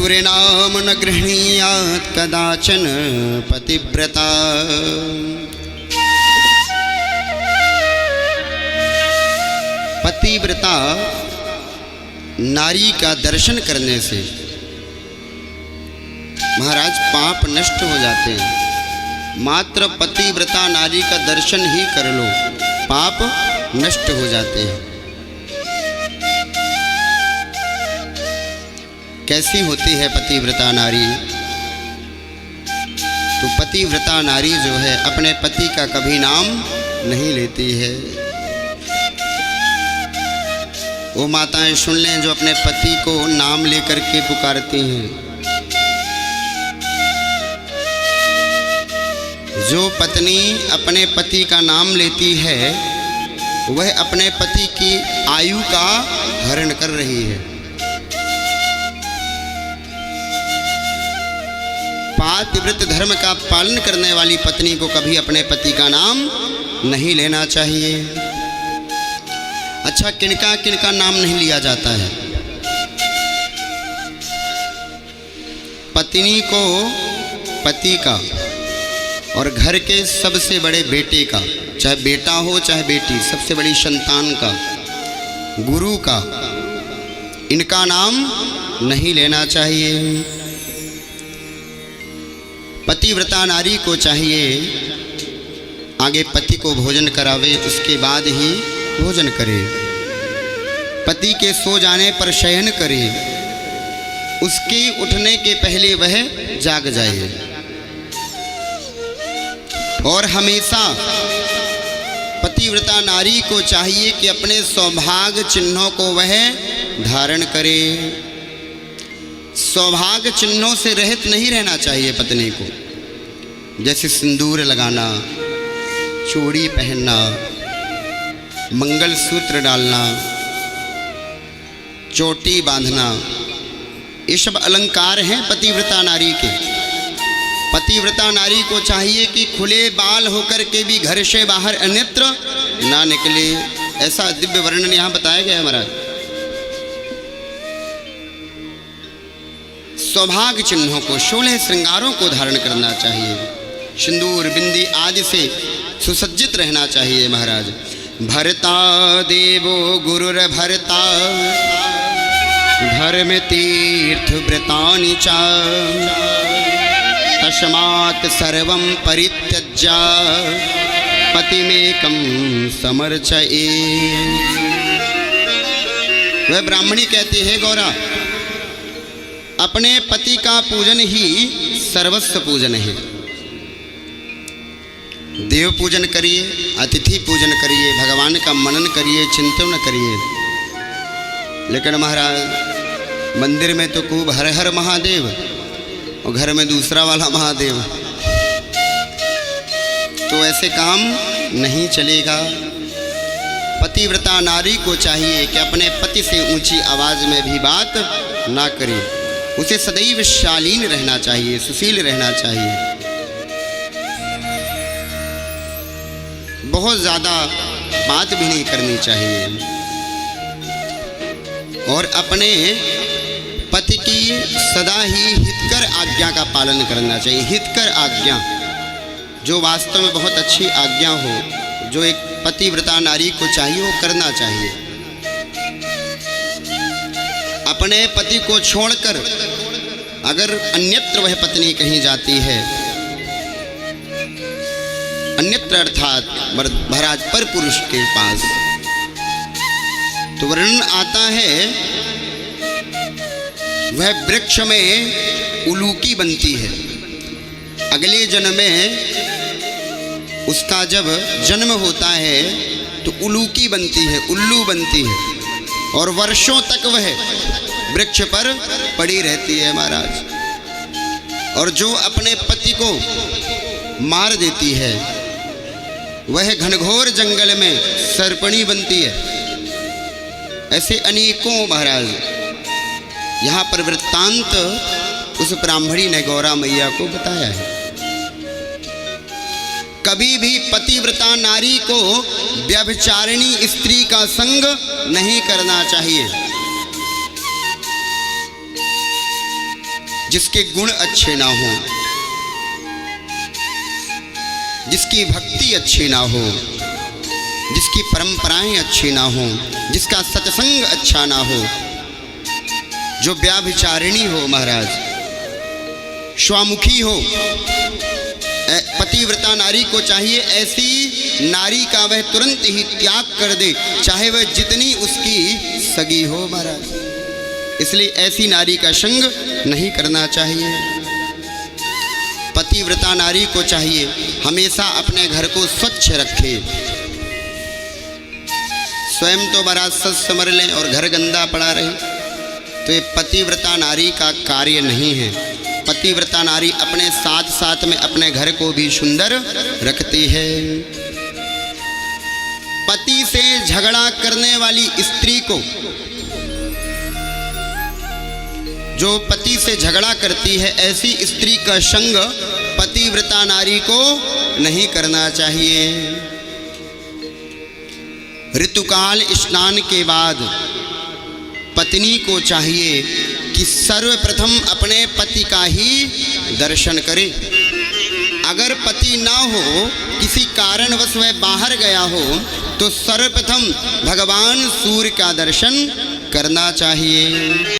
पतिव्रताम न गृह्णीयात् कदाचन पतिव्रता। पतिव्रता नारी का दर्शन करने से महाराज पाप नष्ट हो जाते हैं। मात्र पतिव्रता नारी का दर्शन ही कर लो, पाप नष्ट हो जाते हैं। कैसी होती है पतिव्रता नारी? तो पतिव्रता नारी जो है अपने पति का कभी नाम नहीं लेती है। वो माताएं सुन लें जो अपने पति को नाम लेकर के पुकारती हैं। जो पत्नी अपने पति का नाम लेती है वह अपने पति की आयु का हरण कर रही है। पातिव्रत धर्म का पालन करने वाली पत्नी को कभी अपने पति का नाम नहीं लेना चाहिए। अच्छा, किनका किनका नाम नहीं लिया जाता है? पत्नी को पति का और घर के सबसे बड़े बेटे का, चाहे बेटा हो चाहे बेटी, सबसे बड़ी संतान का, गुरु का, इनका नाम नहीं लेना चाहिए। पतिव्रता नारी को चाहिए आगे पति को भोजन करावे, उसके बाद ही भोजन करे। पति के सो जाने पर शयन करे, उसके उठने के पहले वह जाग जाए। और हमेशा पतिव्रता नारी को चाहिए कि अपने सौभाग्य चिन्हों को वह धारण करे। सौभाग्य चिन्हों से रहित नहीं रहना चाहिए पत्नी को, जैसे सिंदूर लगाना, चूड़ी पहनना, मंगलसूत्र डालना, चोटी बांधना, ये सब अलंकार हैं पतिव्रता नारी के। पतिव्रता नारी को चाहिए कि खुले बाल होकर के भी घर से बाहर अन्यत्र ना निकले। ऐसा दिव्य वर्णन यहाँ बताया गया है महाराज। सौभाग्य चिन्हों को, 16 श्रृंगारों को धारण करना चाहिए। सिंदूर बिंदी आदि से सुसज्जित रहना चाहिए महाराज। भरता देवो गुरुर भरता धर्म तीर्थ व्रतानि च तस्मात् सर्वं परित्यज्य पतिमेकं समर्चये। वह ब्राह्मणी कहती है, गौरा अपने पति का पूजन ही सर्वस्व पूजन है। देव पूजन करिए, अतिथि पूजन करिए, भगवान का मनन करिए, चिंतन करिए। लेकिन महाराज मंदिर में तो खूब हर हर महादेव और घर में दूसरा वाला महादेव, तो ऐसे काम नहीं चलेगा। पतिव्रता नारी को चाहिए कि अपने पति से ऊंची आवाज में भी बात ना करे। उसे सदैव शालीन रहना चाहिए, सुशील रहना चाहिए। बहुत ज़्यादा बात भी नहीं करनी चाहिए। और अपने पति की सदा ही हितकर आज्ञा का पालन करना चाहिए। हितकर आज्ञा, जो वास्तव में बहुत अच्छी आज्ञा हो, जो एक पतिव्रता नारी को चाहिए वो करना चाहिए। अपने पति को छोड़कर अगर अन्यत्र वह पत्नी कहीं जाती है, अन्यत्र अर्थात महाराज पर पुरुष के पास, तो वर्णन आता है वह वृक्ष में उलूकी बनती है। अगले जन्म में उसका जब जन्म होता है तो उलूकी बनती है, उल्लू बनती है, और वर्षों तक वह वृक्ष पर पड़ी रहती है महाराज। और जो अपने पति को मार देती है वह घनघोर जंगल में सर्पणी बनती है। ऐसे अनेकों महाराज यहाँ पर वृत्तांत उस ब्राह्मणी ने गौरा मैया को बताया है। कभी भी पतिव्रता नारी को व्यभिचारिणी स्त्री का संग नहीं करना चाहिए। जिसके गुण अच्छे ना हो, जिसकी भक्ति अच्छी ना हो, जिसकी परंपराएं अच्छी ना हो, जिसका सत्संग अच्छा ना हो, जो व्याभिचारिणी हो महाराज, स्वामुखी हो। पतिव्रता नारी को चाहिए ऐसी नारी का वह तुरंत ही त्याग कर दे, चाहे वह जितनी उसकी सगी हो महाराज। इसलिए ऐसी नारी का संग नहीं करना चाहिए। पतिव्रता नारी को चाहिए हमेशा अपने घर को स्वच्छ रखे। स्वयं तो बड़ा सच समर लें और घर गंदा पड़ा रहे, तो ये पतिव्रता नारी का कार्य नहीं है। पतिव्रता नारी अपने साथ साथ में अपने घर को भी सुंदर रखती है। पति से झगड़ा करने वाली स्त्री को, जो पति से झगड़ा करती है, ऐसी स्त्री का संग पतिव्रता नारी को नहीं करना चाहिए। ऋतुकाल स्नान के बाद पत्नी को चाहिए कि सर्वप्रथम अपने पति का ही दर्शन करे। अगर पति ना हो, किसी कारणवश वह बाहर गया हो, तो सर्वप्रथम भगवान सूर्य का दर्शन करना चाहिए।